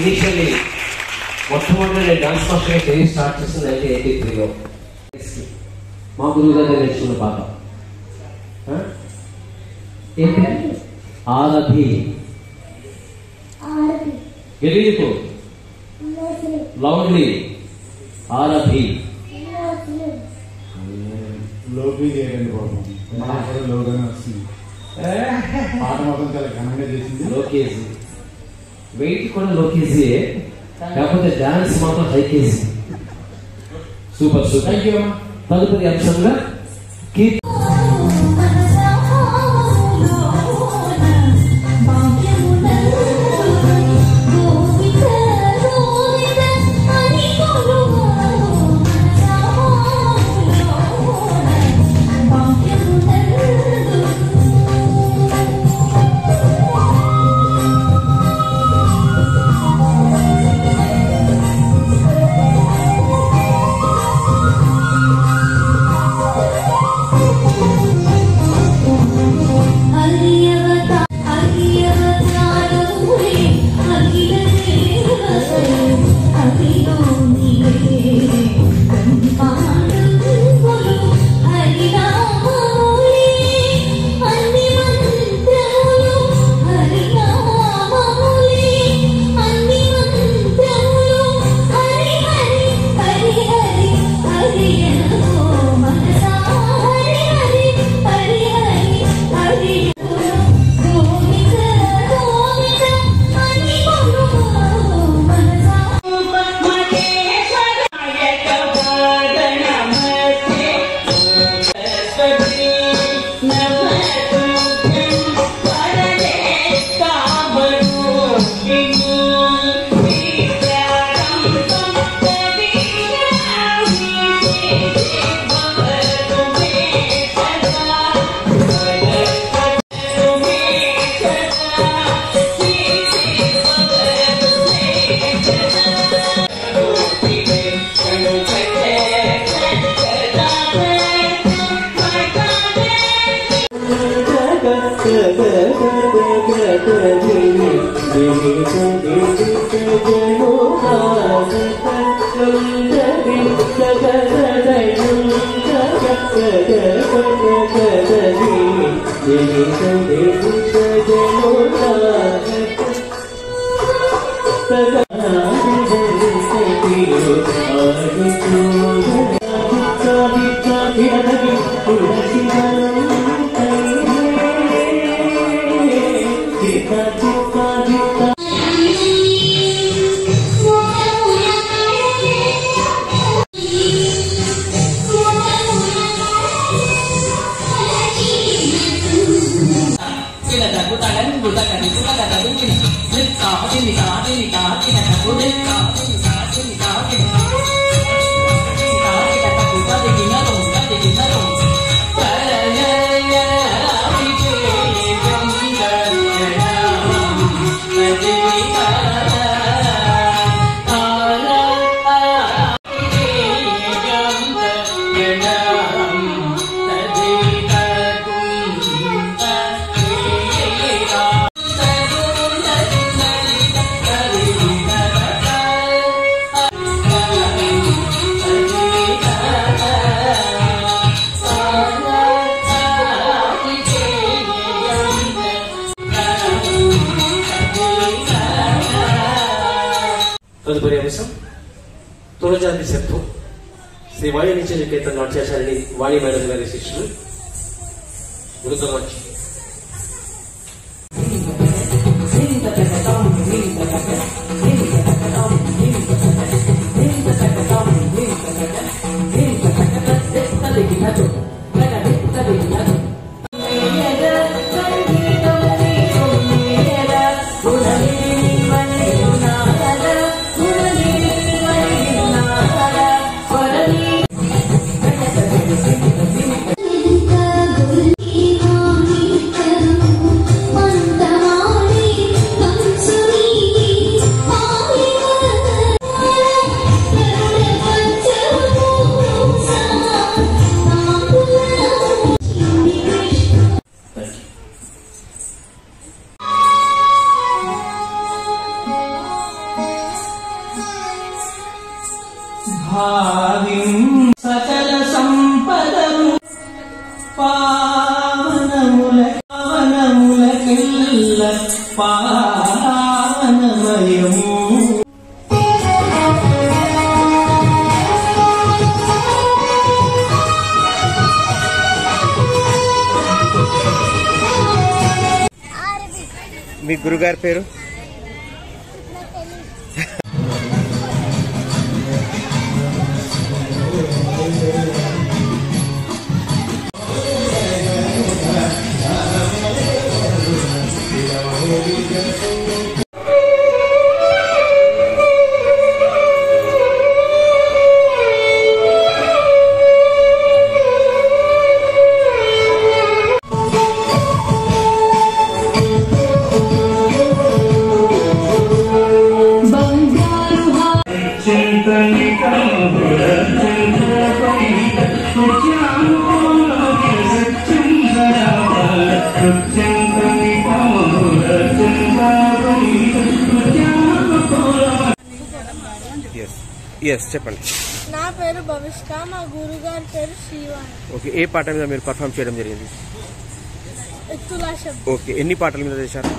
Initially, మొట్టమొదటి dance master career start చేసింది 1983లో. మా గురువు గారు నేర్చుకున్న పాట ఏంటి? ఆరభి. గెలీపు లౌడ్లీ. ఆరభి లోపి చేయండి బాబు. లోగానే వస్తుంది పాట మొత్తం చాలా ఘనంగా చేసింది. లోకేజీ వెయిట్ కూడా లోకేజీ, కాకపోతే డాన్స్ మాత్రం హై కేజీ. Super super. తదుపరి అంశంగా Kita తదుపరి అంశం తొలజాతి శబ్దం శ్రీ వాణి నిత్య నికేతన్ నాట్యాచార్యుని వాణి మేడం గారి శిష్యులు మృతమాచి సకల సంపదము పావనములకెల్ల పావనమయము మీ గురుగారి పేరు? చెప్పండి. నా పేరు భవిష్క, మా గురుగారి పేరు శ్రీవాణి. ఓకే, ఏ పాట మీద మీరు పర్ఫామ్ చేయడం జరిగింది? ఎత్తులా శబ్దం. ఓకే, ఎన్ని పాటల మీద చేశారు?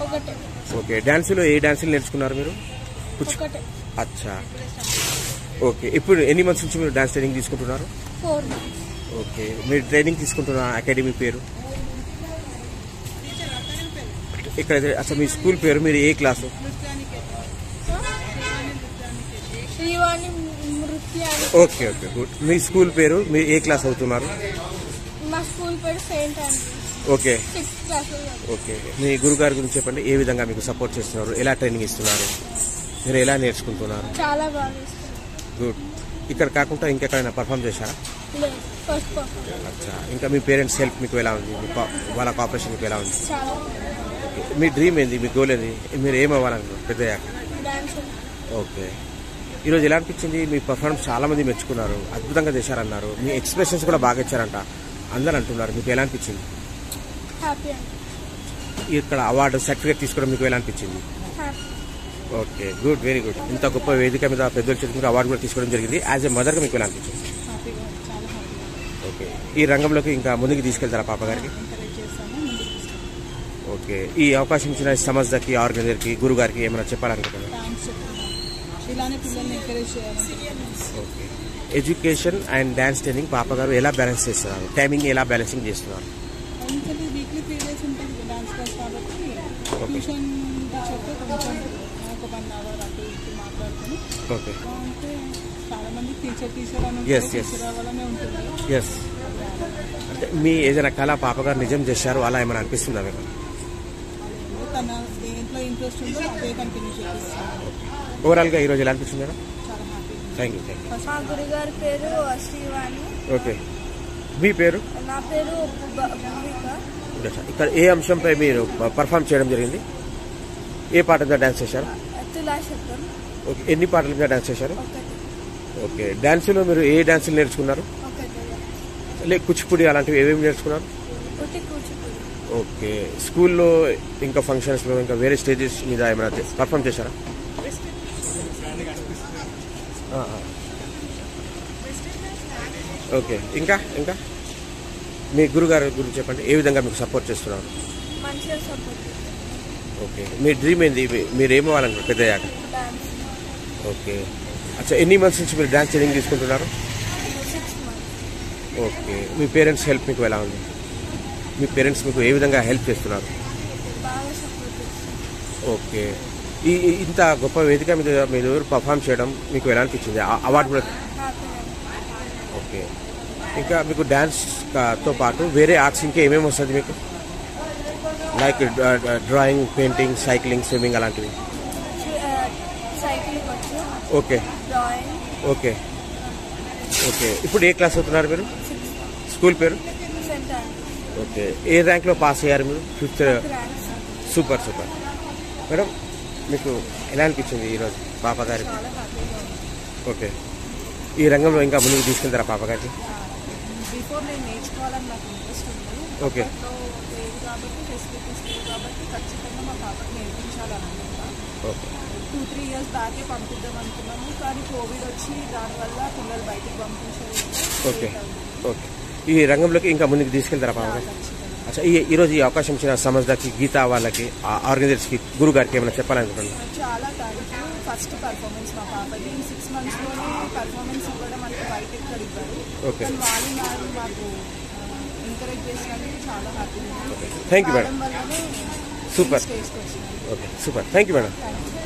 ఒకటే. ఓకే, డాన్సులో ఏ డాన్సులు నేర్చుకున్నారు మీరు? ఒకటే. అచ్చా, ఓకే. ఇప్పుడు ఎన్ని మంత్స్ నుంచి మీరు డాన్స్ ట్రైనింగ్ తీసుకుంటున్నారు? 4 months. ఓకే, మీరు ట్రైనింగ్ తీసుకుంటున్న అకాడమీ పేరు? ఇక్కడ అసలు మీ స్కూల్ పేరు, మీరు ఏ క్లాసు? శ్రీవాణి నృత్యాన్ని. Okay okay, good. మీ స్కూల్ పేరు, మీరు ఏ క్లాస్ అవుతున్నారు? మా స్కూల్ పేరు saint Andrews. Okay 6th class. Okay, మీ గురుగారి గురించి చెప్పండి. ఏ విధంగా మీకు సపోర్ట్ చేస్తున్నారు? ఎలా ట్రైనింగ్ ఇస్తున్నారు? మీరు ఎలా నేర్చుకుంటున్నారు? చాలా బాగా ఇస్తారు. గుడ్. ఇక్కడ కాకుండా ఇంకెక్కడైనా పర్ఫామ్ చేశారా? లేదు, ఫస్ట్ పర్ఫార్మెన్స్. అచ్చా, ఇంకా మీ పేరెంట్స్ హెల్ప్ మీకు ఎలా ఉంది? వాళ్ళ కోఆపరేషన్ మీకు ఎలా ఉంది? చాలా. మీ డ్రీమ్ ఏంది? మీ గోల్ ఏంది? మీరు ఏం అవ్వాలనుకుంటున్నారు పెద్దయ్యాక? డాన్స్. ఓకే, ఈరోజు ఎలా అనిపించింది? మీ పర్ఫార్మెన్స్ చాలా మంది మెచ్చుకున్నారు, అద్భుతంగా చేశారన్నారు, మీ ఎక్స్ప్రెషన్స్ కూడా బాగా ఇచ్చారంట అందరు అంటున్నారు. మీకు ఎలా అనిపించింది? హ్యాపీ అండి. ఇక్కడ అవార్డు సర్టిఫికేట్ తీసుకోవడం మీకు ఎలా అనిపించింది? Happy. Okay, good, very good. ఇంత గొప్ప వేదిక మీద పెద్దల చేతి మీద అవార్డు కూడా తీసుకోవడం జరిగింది. యాజ్ ఎ మదర్గా మీకు ఎలా అనిపించింది? ఓకే, ఈ రంగంలోకి ఇంకా ముందుకు తీసుకెళ్తారా పాప గారికి? ఓకే, ఈ అవకాశం ఇచ్చిన సమస్యకి, ఆర్గనైజర్కి, గురువు గారికి ఏమైనా చెప్పాలనుకుంటున్నారు? Okay, education and dance training పాప గారు ఎలా బ్యాలెన్స్ చేస్తున్నారు? టైమింగ్ ఎలా బ్యాలెన్సింగ్ చేస్తున్నారు? వీక్లీ 3 days ఉంటుంది డాన్స్ క్లాస్ కాబట్టి ట్యూషన్ టీచర్తో కొంచెం ఒక 1 hour అటు ఇటు మాట్లాడుకుని. ఓకే, అంటే చాలా మంది టీచర్ అని అవ్వాలనే ఉంటుంది. ఎస్, అంటే మీ ఏదైనా కళ పాప గారు నిజం చేశారు అలా ఏమైనా అనిపిస్తుందా మీకు? తన దేంట్లో ఇంట్రెస్ట్ ఉందో అదే కంటిన్యూ చేపిస్తాను. ఓవరాల్గా ఈరోజు ఎలా అనిపిస్తుంది మేడం? చాలా హ్యాపీ. Thank you. మా గురుగారి పేరు శ్రీవాణి. ఓకే, మీ పేరు? నా పేరు భూమిక. ఇక్కడ ఏ అంశంపై మీరు పర్ఫామ్ చేయడం జరిగింది? ఏ పాట మీద డాన్స్ చేశారు? ఎత్తులా శబ్దం. ఓకే, ఎన్ని పాటల మీద డాన్స్ చేశారు? ఒకటి. ఓకే, డాన్సులో మీరు ఏ డాన్సులు నేర్చుకున్నారు? ఒకటి. కూచిపూడి అలాంటివి ఏమేమి నేర్చుకున్నారు? ఒకటి కూచిపూడి. ఓకే, స్కూల్లో ఇంకా ఫంక్షన్స్లో ఇంకా వేరే స్టేజెస్ మీద ఏమైనా పర్ఫామ్ చేశారా? ఓకే, ఇంకా ఇంకా మీ గురుగారి గురించి చెప్పండి. ఏ విధంగా మీకు సపోర్ట్ చేస్తున్నారు? మంచిగా సపోర్ట్. ఓకే, మీ డ్రీమ్ ఏంది? మీరు ఏమవ్వాలనుకుంటారు పెద్దయ్యాక? డాన్స్. ఓకే. అచ్చా, ఎన్ని మంత్స్ నుంచి మీరు డ్యాన్స్ ట్రైనింగ్ తీసుకుంటున్నారు? 6 months. ఓకే. మీ పేరెంట్స్ హెల్ప్ మీకు ఎలా ఉంది? మీ పేరెంట్స్ మీకు ఏ విధంగా హెల్ప్ చేస్తున్నారు? బాగా సపోర్ట్ చేస్తారు. ఓకే. ఈ ఇంత గొప్ప వేదిక మీద మీరు పర్ఫామ్ చేయడం మీకు ఎలా అనిపించింది? అవార్డు కూడా. హ్యాపీగా. ఓకే. ఇంకా మీకు డ్యాన్స్తో పాటు వేరే ఆర్ట్స్ ఇంకా ఏమేమి వస్తుంది మీకు? Like drawing, painting, cycling, swimming అలాంటివి. సైక్లింగ్ వచ్చు. ఓకే. డ్రాయింగ్. ఓకే. ఓకే. ఇప్పుడు ఏ క్లాస్ అవుతున్నారు మీరు? స్కూల్ పేరు? Saint Andrews. ఓకే. ఏ ర్యాంక్లో పాస్ అయ్యారు మీరు? 5th. Ranks. Super super. Madam, మీకు ఎలా అనిపించింది ఈరోజు పాప గారికి? చాలా హ్యాపీగా ఉంది. ఓకే. ఈ రంగంలో ఇంకా ముందుకు తీసుకెళ్తారా పాప గారికి? బిఫోర్ నేను నేర్చుకోవాలని నాకు ఇంట్రెస్ట్ ఉంది. ఓకే. అప్పట్లో లేదు కాబట్టి ఫెసిలిటీస్ లేవు కాబట్టి ఖచ్చితంగా మా పాపకి నేర్పించాలని అనుకుంటా. ఓకే. 2-3 years బ్యాకే పంపిద్దాం అనుకున్నాము, కానీ కోవిడ్ వచ్చి దానివల్ల పిల్లలు బయటకు పంపించలేదు. ఓకే. ఓకే. ఈ రంగంలోకి ఇంకా ముందుకు తీసుకెళ్తారా పాప గారికి? ఖచ్చితంగా. అచ్చా, ఈరోజు ఈ అవకాశం ఇచ్చిన సమజ్దాకి, గీతా వాళ్ళకి, ఆర్గనైజర్స్కి, గురువు గారికి ఏమైనా చెప్పాలనుకుంటున్నాను? చాలా థ్యాంక్ యూ. ఫస్ట్ పర్ఫార్మెన్స్ మా పాపది 6 monthsలోనే పర్ఫార్మెన్స్ ఇవ్వడం అంటే బయట ఎక్కడ ఇవ్వరు. ఓకే. కానీ వాళ్ళు మాకు ఎంకరేజ్ చేసినందుకు చాలా హ్యాపీగా ఉంది. Thank you madam. వల్లనే సూపర్. స్టేజ్కి వచ్చినాను. Okay. Super. Thank you madam. Thank you.